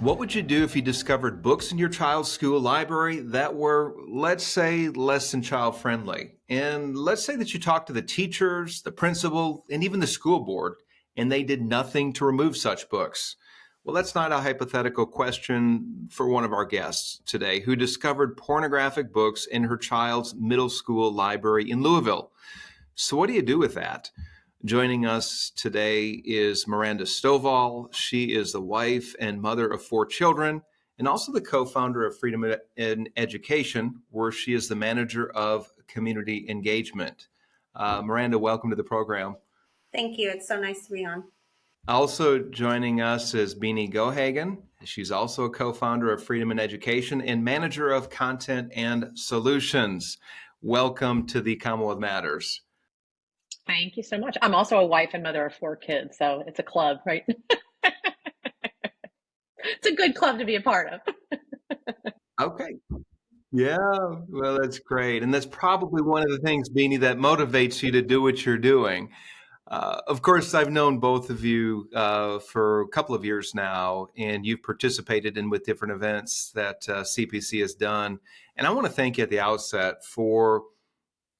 What would you do if you discovered books in your child's school library that were, let's say, less than child friendly? And let's say that you talked to the teachers, the principal, and even the school board, and they did nothing to remove such books. Well, that's not a hypothetical question for one of our guests today who discovered pornographic books in her child's middle school library in Louisville. So, what do you do with that? Joining us today is Miranda Stovall. She is the wife and mother of 4 children and also the co-founder of Freedom in Education, where she is the manager of community engagement. Miranda, welcome to the program. Thank you. It's so nice to be on. Also joining us is Beanie Gohagen. She's also a co-founder of Freedom in Education and manager of content and solutions. Welcome to the Commonwealth Matters. Thank you so much. I'm also a wife and mother of 4 kids, so it's a club, right? It's a good club to be a part of. Okay. Yeah, well, that's great. And that's probably one of the things, Beanie, that motivates you to do what you're doing. Of course, I've known both of you for a couple of years now, and you've participated in with different events that CPC has done. And I want to thank you at the outset for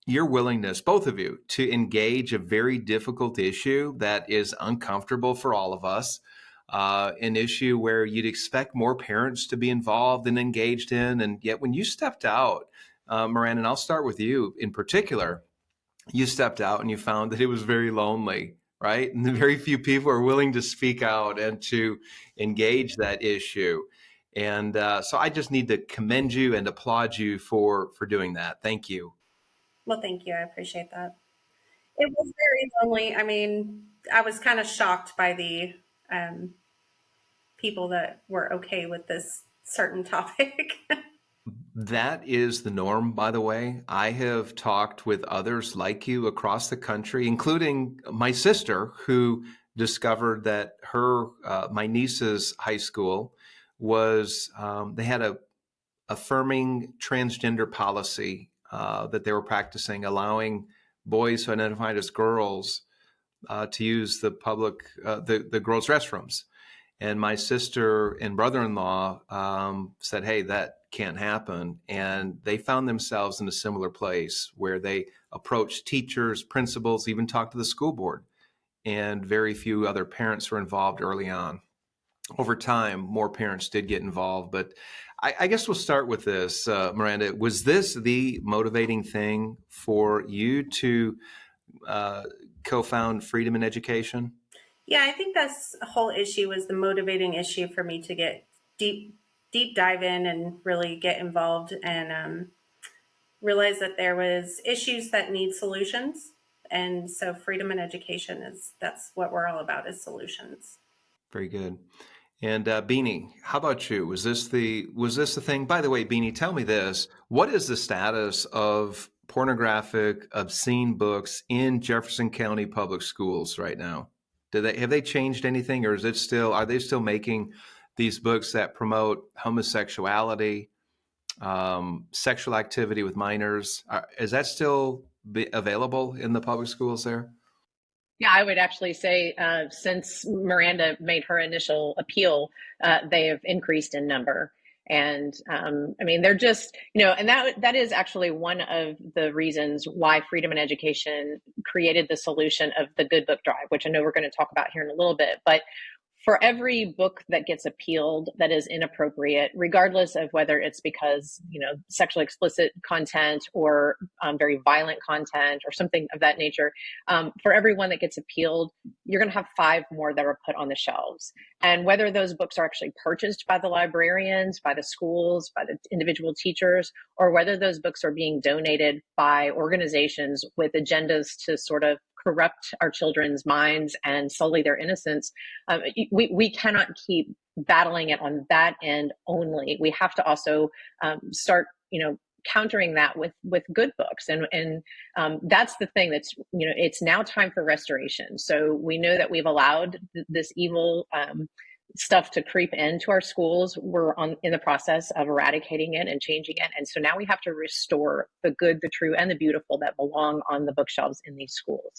your willingness, both of you, to engage a very difficult issue that is uncomfortable for all of us, an issue where you'd expect more parents to be involved and engaged in. And yet when you stepped out, Miranda, and I'll start with you in particular, you stepped out and you found that it was very lonely, right? And very few people are willing to speak out and to engage that issue. And so I just need to commend you and applaud you for doing that. Thank you. Well, thank you. I appreciate that. It was very lonely. I mean, I was kind of shocked by the people that were okay with this certain topic. That is the norm, by the way. I have talked with others like you across the country, including my sister, who discovered that her, my niece's high school was, they had a affirming transgender policy that they were practicing, allowing boys who identified as girls to use the public, the girls' restrooms. And my sister and brother-in-law said, hey, that can't happen. And they found themselves in a similar place where they approached teachers, principals, even talked to the school board. And very few other parents were involved early on. Over time, more parents did get involved. But I guess we'll start with this, Miranda. Was this the motivating thing for you to co-found Freedom in Education? Yeah, I think that's the whole issue was the motivating issue for me to get deep dive in and really get involved and realize that there was issues that need solutions. And so freedom in education that's what we're all about, is solutions. Very good. And Beanie, how about you? Was this the thing? By the way, Beanie, tell me this. What is the status of pornographic, obscene books in Jefferson County public schools right now? Have they changed anything, or are they still making these books that promote homosexuality, sexual activity with minors? Is that still available in the public schools there? Yeah, I would actually say since Miranda made her initial appeal, they have increased in number. And I mean, they're just, and that is actually one of the reasons why Freedom in Education created the solution of the Good Book Drive, which I know we're going to talk about here in a little bit. But for every book that gets appealed that is inappropriate, regardless of whether it's because, sexually explicit content or very violent content or something of that nature, for every one that gets appealed, you're going to have 5 more that are put on the shelves. And whether those books are actually purchased by the librarians, by the schools, by the individual teachers, or whether those books are being donated by organizations with agendas to sort of corrupt our children's minds and sully their innocence, we cannot keep battling it on that end only. We have to also start, countering that with good books. And that's the thing that's, it's now time for restoration. So we know that we've allowed this evil stuff to creep into our schools. We're in the process of eradicating it and changing it. And so now we have to restore the good, the true, and the beautiful that belong on the bookshelves in these schools.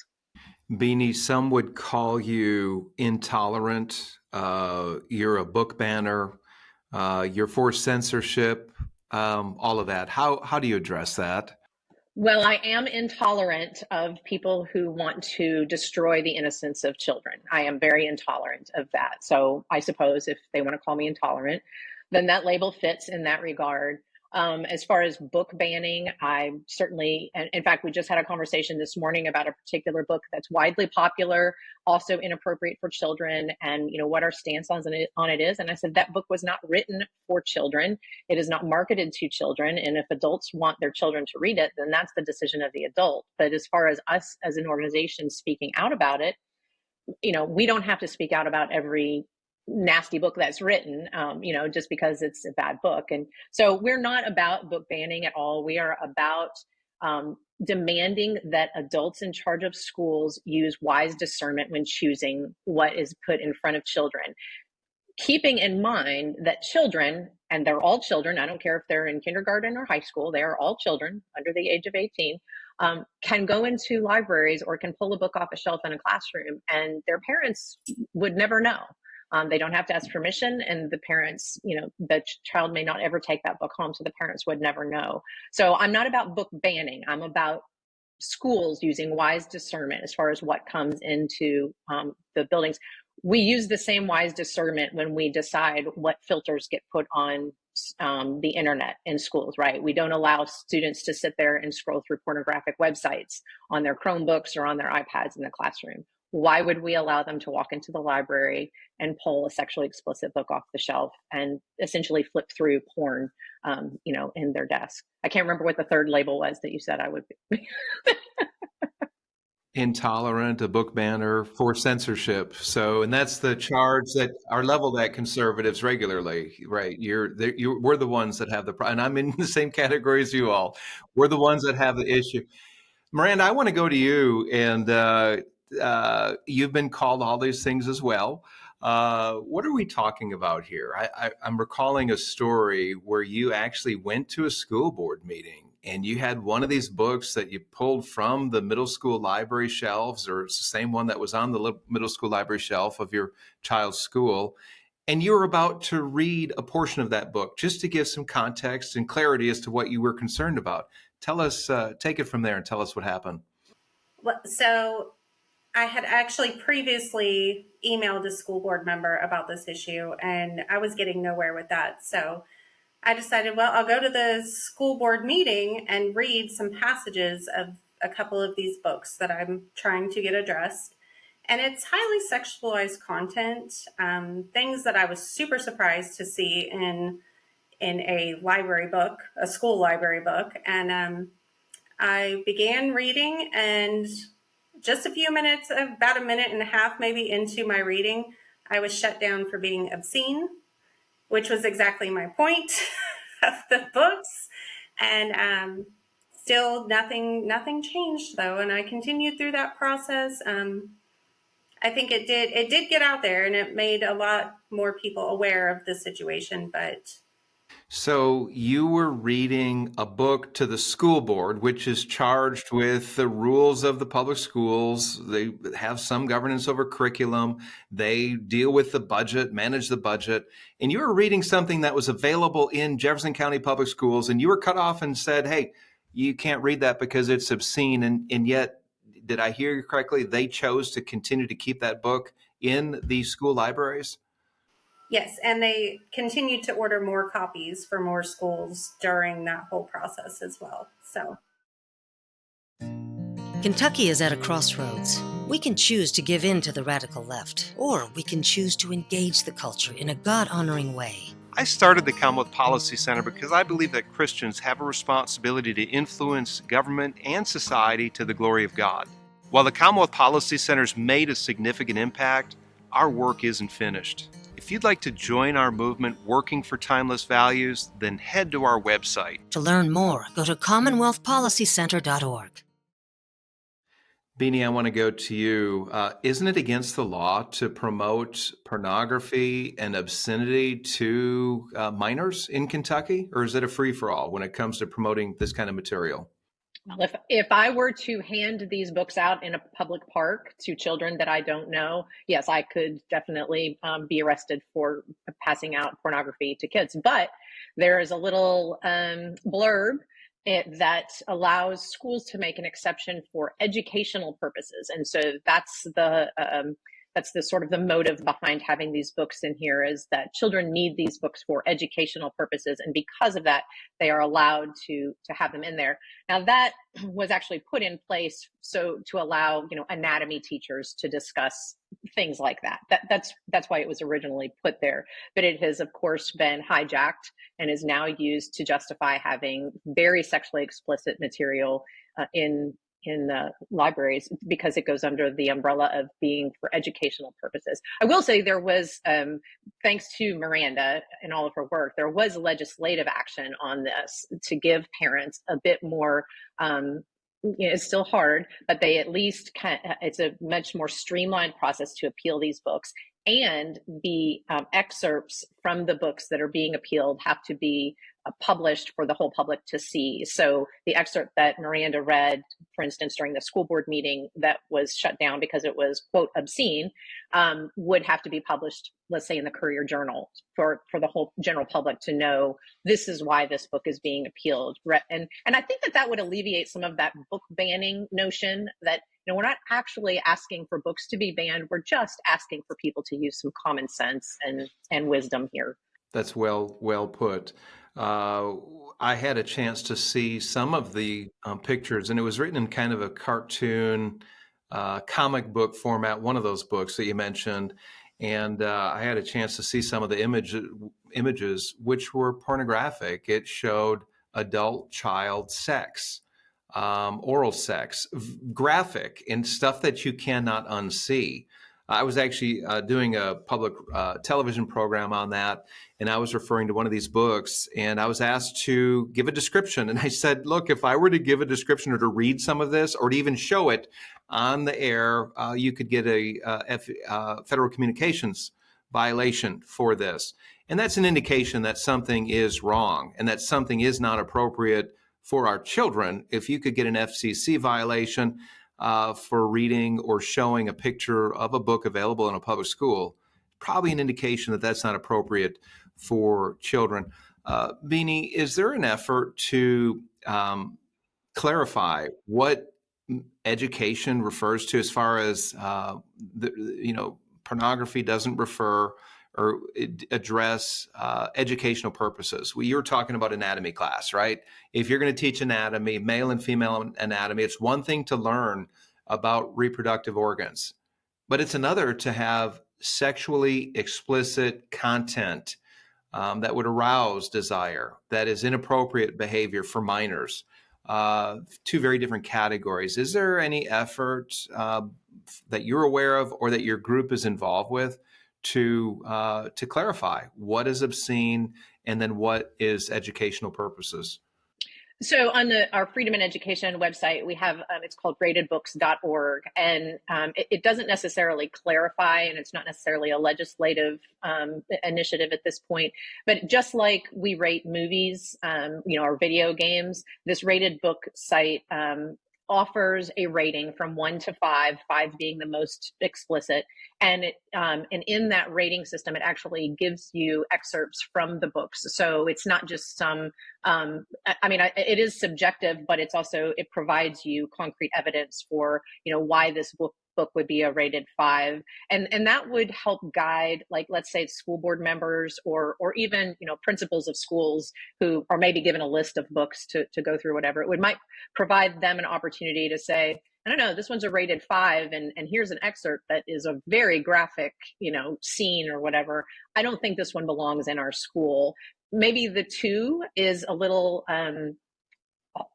Beanie, some would call you intolerant. You're a book banner. you're for censorship, all of that. How do you address that? Well, I am intolerant of people who want to destroy the innocence of children. I am very intolerant of that. So I suppose if they want to call me intolerant, then that label fits in that regard. As far as book banning, I certainly, and in fact, we just had a conversation this morning about a particular book that's widely popular, also inappropriate for children, and what our stance on it is. And I said that book was not written for children. It is not marketed to children. And if adults want their children to read it, then that's the decision of the adult. But as far as us as an organization speaking out about it, we don't have to speak out about every nasty book that's written, just because it's a bad book. And so we're not about book banning at all. We are about demanding that adults in charge of schools use wise discernment when choosing what is put in front of children, keeping in mind that children, and they're all children, I don't care if they're in kindergarten or high school, they are all children under the age of 18, can go into libraries or can pull a book off a shelf in a classroom, and their parents would never know. They don't have to ask permission, and the parents, the child may not ever take that book home, so the parents would never know. So I'm not about book banning. I'm about schools using wise discernment as far as what comes into the buildings. We use the same wise discernment when we decide what filters get put on the internet in schools, right? We don't allow students to sit there and scroll through pornographic websites on their Chromebooks or on their iPads in the classroom. Why would we allow them to walk into the library and pull a sexually explicit book off the shelf and essentially flip through porn, in their desk? I can't remember what the third label was that you said I would be. Intolerant, a book banner, for censorship. So, and that's the charge that are leveled at conservatives regularly, right? We're the ones that have and I'm in the same category as you all. We're the ones that have the issue. Miranda, I want to go to you, and you've been called all these things as well. What are we talking about here? I'm recalling a story where you actually went to a school board meeting and you had one of these books that you pulled from the middle school library shelves, or it's the same one that was on the middle school library shelf of your child's school. And you were about to read a portion of that book just to give some context and clarity as to what you were concerned about. Tell us, take it from there and tell us what happened. So I had actually previously emailed a school board member about this issue, and I was getting nowhere with that. So I decided, well, I'll go to the school board meeting and read some passages of a couple of these books that I'm trying to get addressed. And it's highly sexualized content, things that I was super surprised to see in a library book, a school library book. And I began reading, and just a few minutes, about a minute and a half maybe into my reading, I was shut down for being obscene, which was exactly my point of the books. And still nothing changed though. And I continued through that process. I think it did get out there, and it made a lot more people aware of the situation, but So you were reading a book to the school board, which is charged with the rules of the public schools. They have some governance over curriculum. They deal with the budget, manage the budget. And you were reading something that was available in Jefferson County Public Schools, and you were cut off and said, hey, you can't read that because it's obscene. And yet, did I hear you correctly? They chose to continue to keep that book in the school libraries? yes, and they continued to order more copies for more schools during that whole process as well. So Kentucky is at a crossroads. We can choose to give in to the radical left, or we can choose to engage the culture in a God-honoring way. I started the Commonwealth Policy Center because I believe that Christians have a responsibility to influence government and society to the glory of God. While the Commonwealth Policy Center's made a significant impact, our work isn't finished. If you'd like to join our movement working for timeless values, then head to our website. To learn more, go to commonwealthpolicycenter.org. Beanie, I want to go to you. Isn't it against the law to promote pornography and obscenity to minors in Kentucky? Or is it a free-for-all when it comes to promoting this kind of material? If I were to hand these books out in a public park to children that I don't know, yes, I could definitely be arrested for passing out pornography to kids. But there is a little blurb that allows schools to make an exception for educational purposes, and so that's the sort of the motive behind having these books in here, is that children need these books for educational purposes, and because of that, they are allowed to have them in there. Now, that was actually put in place so to allow, anatomy teachers to discuss things like that. That's why it was originally put there. But it has, of course, been hijacked and is now used to justify having very sexually explicit material in libraries, because it goes under the umbrella of being for educational purposes. I will say there was, thanks to Miranda and all of her work, there was legislative action on this to give parents a bit more, it's still hard, but they at least it's a much more streamlined process to appeal these books. And the excerpts from the books that are being appealed have to be published for the whole public to see. So the excerpt that Miranda read, for instance, during the school board meeting that was shut down because it was, quote, obscene, would have to be published, let's say, in the Courier Journal for the whole general public to know this is why this book is being appealed. And I think that would alleviate some of that book banning notion that, we're not actually asking for books to be banned. We're just asking for people to use some common sense and wisdom here. That's well put. I had a chance to see some of the pictures, and it was written in kind of a cartoon, comic book format, one of those books that you mentioned. And I had a chance to see some of the images, which were pornographic. It showed adult child sex, oral sex, graphic, and stuff that you cannot unsee. I was actually doing a public television program on that, and I was referring to one of these books, and I was asked to give a description. And I said, look, if I were to give a description or to read some of this or to even show it on the air, you could get a federal communications violation for this. And that's an indication that something is wrong and that something is not appropriate for our children. If you could get an FCC violation for reading or showing a picture of a book available in a public school, probably an indication that that's not appropriate for children. Beanie, is there an effort to clarify what education refers to as far as pornography doesn't refer or address educational purposes? Well, you're talking about anatomy class, right? If you're going to teach anatomy, male and female anatomy, it's one thing to learn about reproductive organs, but it's another to have sexually explicit content that would arouse desire, that is inappropriate behavior for minors. Two very different categories. Is there any effort that you're aware of or that your group is involved with to clarify what is obscene and then what is educational purposes? So on our Freedom in Education website, we have, it's called ratedbooks.org, and it doesn't necessarily clarify, and it's not necessarily a legislative initiative at this point, but just like we rate movies, or video games, this rated book site offers a rating from 1 to 5, 5 being the most explicit. And in that rating system, it actually gives you excerpts from the books. So it's not just some, it is subjective, but it's also, it provides you concrete evidence for, why this book would be a rated 5. And that would help guide, like, let's say school board members or even, principals of schools who are maybe given a list of books to go through, whatever. It might provide them an opportunity to say, I don't know, this one's a rated 5, and here's an excerpt that is a very graphic, scene or whatever. I don't think this one belongs in our school. Maybe the 2 is a little,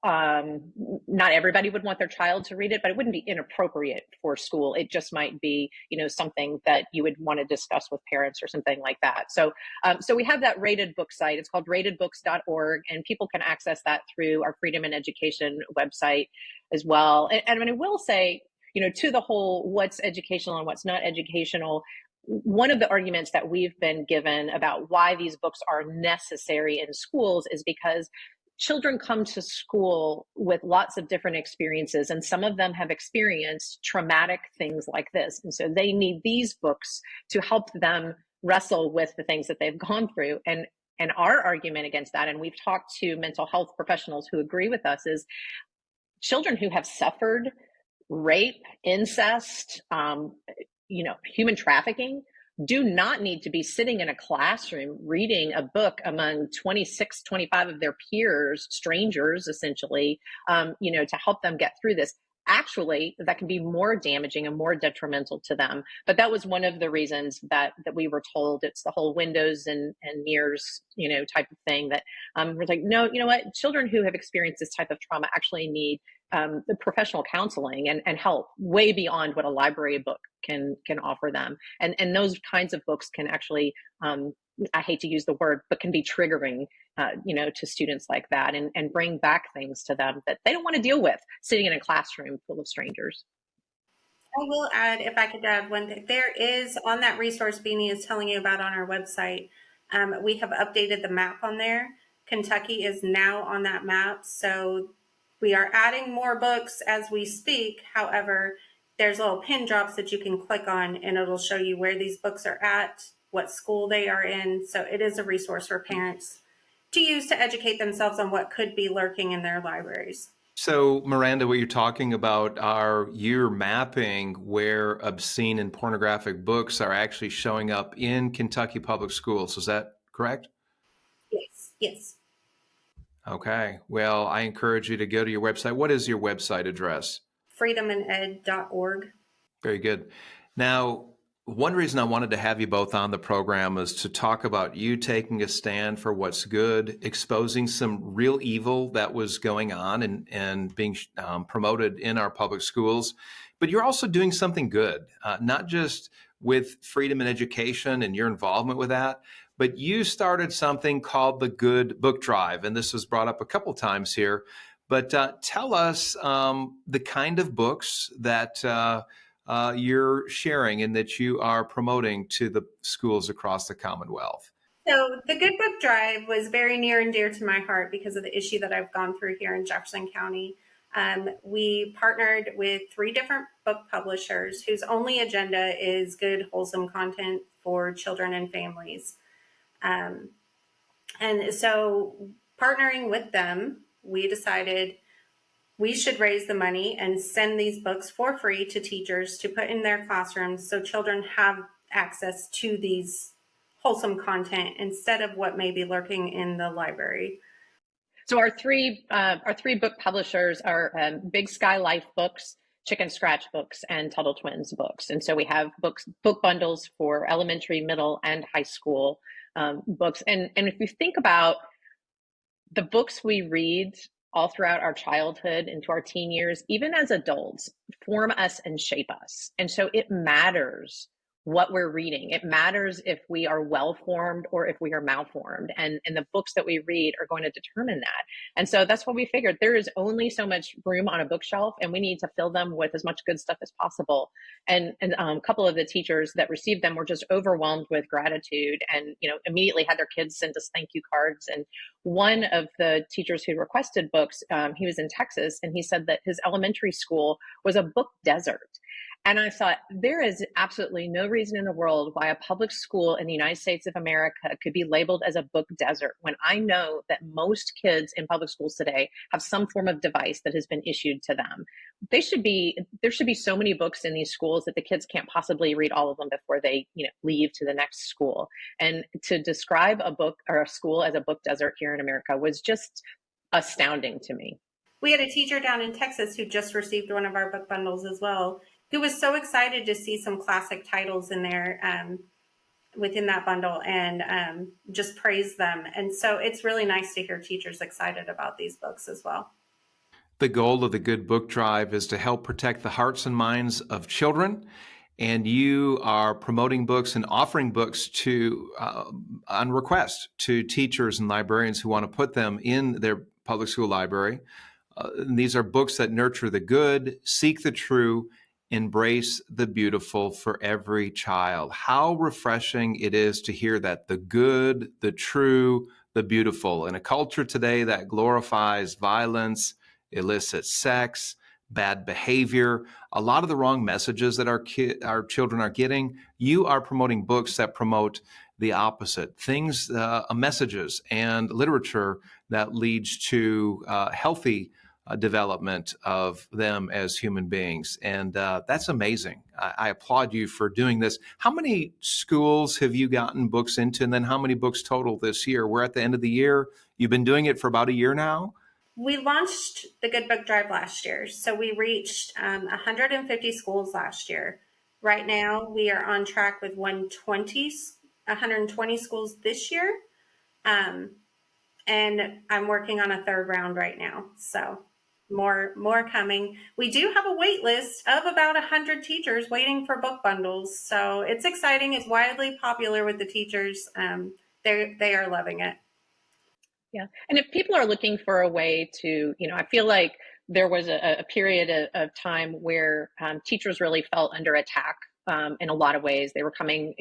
not everybody would want their child to read it, but it wouldn't be inappropriate for school. It just might be, something that you would want to discuss with parents or something like that. So we have that rated book site. It's called ratedbooks.org, and people can access that through our Freedom in Education website as well. And I will say, to the whole what's educational and what's not educational, one of the arguments that we've been given about why these books are necessary in schools is because children come to school with lots of different experiences, and some of them have experienced traumatic things like this. And so they need these books to help them wrestle with the things that they've gone through. And our argument against that, and we've talked to mental health professionals who agree with us, is children who have suffered rape, incest, human trafficking do not need to be sitting in a classroom reading a book among 26, 25 of their peers, strangers, essentially, to help them get through this. Actually, that can be more damaging and more detrimental to them. But that was one of the reasons that we were told. It's the whole windows and mirrors, type of thing, that we're like, no, you know what? Children who have experienced this type of trauma actually need the professional counseling and help way beyond what a library book can offer them. And those kinds of books can actually, I hate to use the word, but can be triggering, to students like that, and bring back things to them that they don't want to deal with sitting in a classroom full of strangers. I will add, if I could add one thing, there is on that resource Beanie is telling you about on our website. We have updated the map on there. Kentucky is now on that map. So we are adding more books as we speak. However, there's little pin drops that you can click on, and it'll show you where these books are at, what school they are in. So it is a resource for parents to use to educate themselves on what could be lurking in their libraries. So, Miranda, what you're talking about are you're mapping where obscene and pornographic books are actually showing up in Kentucky public schools. Is that correct? Yes. Okay. Well, I encourage you to go to your website. What is your website address? freedomanded.org. Very good. Now, one reason I wanted to have you both on the program is to talk about you taking a stand for what's good, exposing some real evil that was going on and being promoted in our public schools. But you're also doing something good, not just with freedom and education and your involvement with that, but you started something called the Good Book Drive. And this was brought up a couple times here. But tell us the kind of books that you're sharing and that you are promoting to the schools across the Commonwealth. So the Good Book Drive was very near and dear to my heart because of the issue that I've gone through here in Jefferson County. We partnered with 3 different book publishers whose only agenda is good, wholesome content for children and families. And so partnering with them, we decided we should raise the money and send these books for free to teachers to put in their classrooms so children have access to these wholesome content instead of what may be lurking in the library. So our three book publishers are Big Sky Life Books, Chicken Scratch Books, and Tuttle Twins Books. And so we have book bundles for elementary, middle, and high school books. And if you think about the books we read all throughout our childhood into our teen years, even as adults, form us and shape us. And so it matters what we're reading. It matters if we are well-formed or if we are malformed. And the books that we read are going to determine that. And so that's what we figured. There is only so much room on a bookshelf, and we need to fill them with as much good stuff as possible. And a couple of the teachers that received them were just overwhelmed with gratitude and, immediately had their kids send us thank you cards. And one of the teachers who requested books, he was in Texas, and he said that his elementary school was a book desert. And I thought, there is absolutely no reason in the world why a public school in the United States of America could be labeled as a book desert when I know that most kids in public schools today have some form of device that has been issued to them. There should be so many books in these schools that the kids can't possibly read all of them before they, leave to the next school. And to describe a book or a school as a book desert here in America was just astounding to me. We had a teacher down in Texas who just received one of our book bundles as well, who was so excited to see some classic titles in there within that bundle and just praise them. And so it's really nice to hear teachers excited about these books as well. The goal of the Good Book Drive is to help protect the hearts and minds of children. And you are promoting books and offering books on request to teachers and librarians who want to put them in their public school library. These are books that nurture the good, seek the true, embrace the beautiful for every child. How refreshing it is to hear that the good, the true, the beautiful. In a culture today that glorifies violence, illicit sex, bad behavior, a lot of the wrong messages that our children are getting, you are promoting books that promote the opposite things, messages and literature that leads to healthy development of them as human beings. And that's amazing. I applaud you for doing this. How many schools have you gotten books into? And then how many books total this year? We're at the end of the year. You've been doing it for about a year now? We launched the Good Book Drive last year. So we reached 150 schools last year. Right now, we are on track with 120 schools this year. And I'm working on a third round right now. So more coming. We do have a wait list of about 100 teachers waiting for book bundles. So it's exciting. It's widely popular with the teachers. They are loving it. Yeah. And if people are looking for a way to, I feel like there was a period of time where teachers really felt under attack in a lot of ways. They were coming,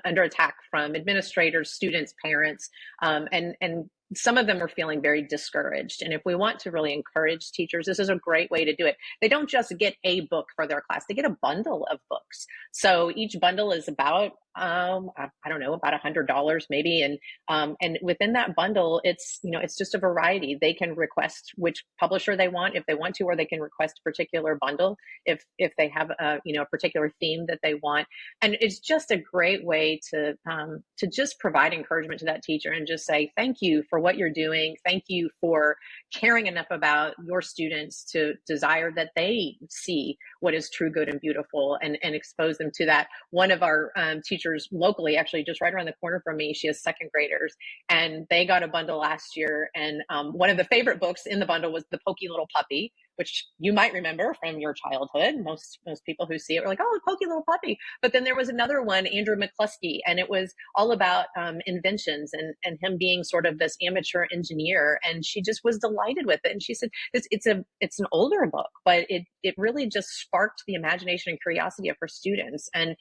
under attack from administrators, students, parents, and some of them were feeling very discouraged. And if we want to really encourage teachers, this is a great way to do it. They don't just get a book for their class, they get a bundle of books. So each bundle is about, I don't know, about $100 maybe. And within that bundle, it's just a variety. They can request which publisher they want if they want to, or they can request a particular bundle if they have a particular theme that they want. And it's just a great way to just provide encouragement to that teacher and just say, thank you for what you're doing. Thank you for caring enough about your students to desire that they see what is true, good, and beautiful, and expose them to that. One of our teachers locally, actually just right around the corner from me, she has second graders, and they got a bundle last year. And one of the favorite books in the bundle was The Pokey Little Puppy, which you might remember from your childhood. Most people who see it were like, oh, Pokey Little Puppy. But then there was another one, Andrew McCluskey, and it was all about inventions and him being sort of this amateur engineer. And she just was delighted with it. And she said, it's an older book, but it really just sparked the imagination and curiosity of her students. And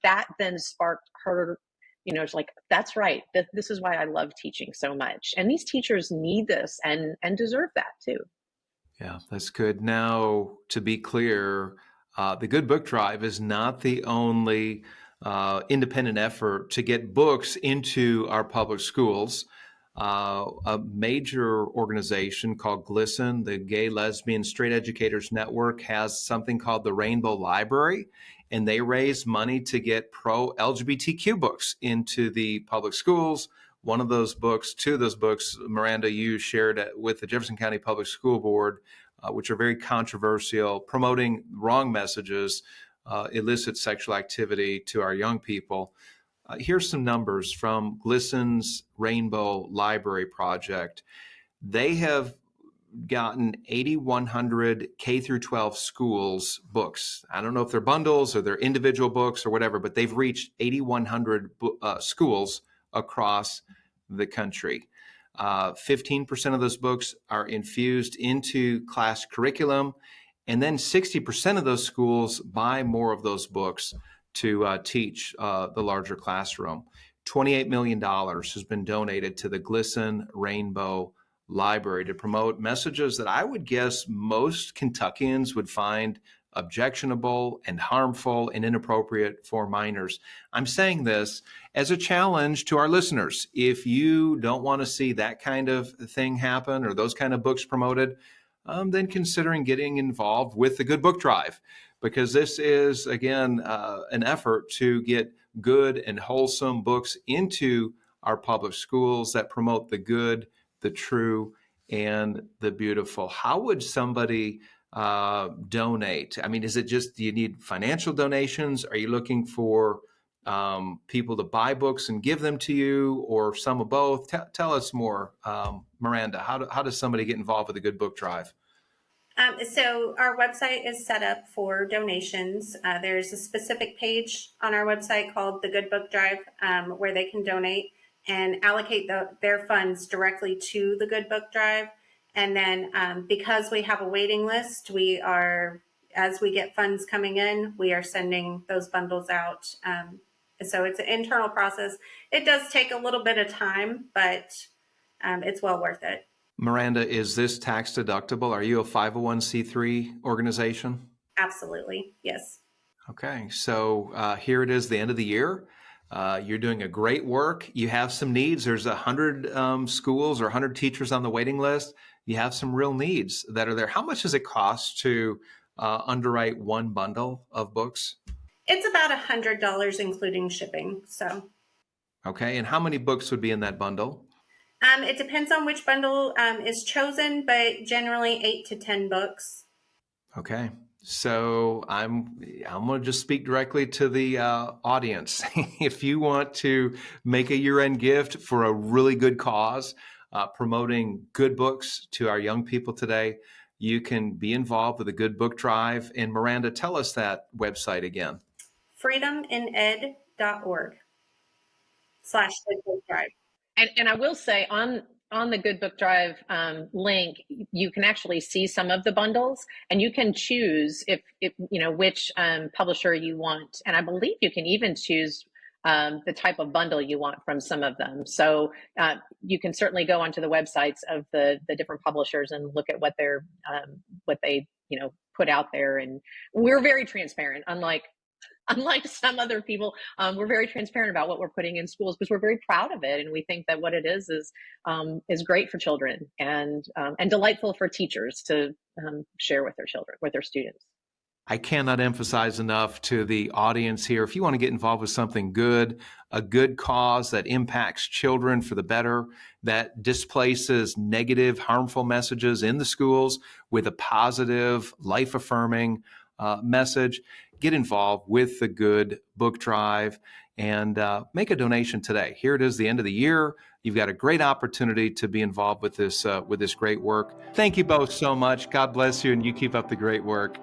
that then sparked her, it's like, that's right. This is why I love teaching so much. And these teachers need this and deserve that too. Yeah, that's good. Now, to be clear, the Good Book Drive is not the only independent effort to get books into our public schools. A major organization called GLSEN, the Gay, Lesbian, Straight Educators Network, has something called the Rainbow Library, and they raise money to get pro-LGBTQ books into the public schools. Two of those books, Miranda, you shared with the Jefferson County Public School Board, which are very controversial, promoting wrong messages, illicit sexual activity to our young people. Here's some numbers from GLSEN's Rainbow Library Project. They have gotten 8,100 K through 12 schools books. I don't know if they're bundles or they're individual books or whatever, but they've reached 8,100 schools across the country. 15% of those books are infused into class curriculum, and then 60% of those schools buy more of those books to teach the larger classroom. $28 million has been donated to the GLSEN Rainbow Library to promote messages that I would guess most Kentuckians would find objectionable and harmful and inappropriate for minors. I'm saying this as a challenge to our listeners. If you don't want to see that kind of thing happen or those kind of books promoted, then considering getting involved with the Good Book Drive, because this is, again, an effort to get good and wholesome books into our public schools that promote the good, the true, and the beautiful. How would somebody donate? I mean, is it just, do you need financial donations? Are you looking for people to buy books and give them to you, or some of both? Tell us more, Miranda. How does somebody get involved with the Good Book Drive? So our website is set up for donations. There's a specific page on our website called the Good Book Drive where they can donate and allocate their funds directly to the Good Book Drive. And then because we have a waiting list, as we get funds coming in, we are sending those bundles out. So it's an internal process. It does take a little bit of time, but it's well worth it. Miranda, is this tax deductible? Are you a 501c3 organization? Absolutely, yes. Okay, so here it is, the end of the year. You're doing a great work. You have some needs. There's 100 schools or 100 teachers on the waiting list. You have some real needs that are there. How much does it cost to underwrite one bundle of books? It's about $100, including shipping. So, Okay, and how many books would be in that bundle? it depends on which bundle is chosen, but generally 8 to 10 books. Okay, so I'm going to just speak directly to the audience. If you want to make a year-end gift for a really good cause, promoting good books to our young people today, you can be involved with a Good Book Drive. And Miranda, tell us that website again. freedomined.org/Good Book Drive. And I will say on the Good Book Drive link, you can actually see some of the bundles, and you can choose if you know which publisher you want. And I believe you can even choose the type of bundle you want from some of them. So you can certainly go onto the websites of the different publishers and look at what they put out there. And we're very transparent, unlike some other people. We're very transparent about what we're putting in schools because we're very proud of it, and we think that what it is great for children and delightful for teachers to share with their children, with their students. I cannot emphasize enough to the audience here, if you want to get involved with something good, a good cause that impacts children for the better, that displaces negative, harmful messages in the schools with a positive, life-affirming message, get involved with the Good Book Drive and make a donation today. Here it is, the end of the year. You've got a great opportunity to be involved with this great work. Thank you both so much. God bless you, and you keep up the great work.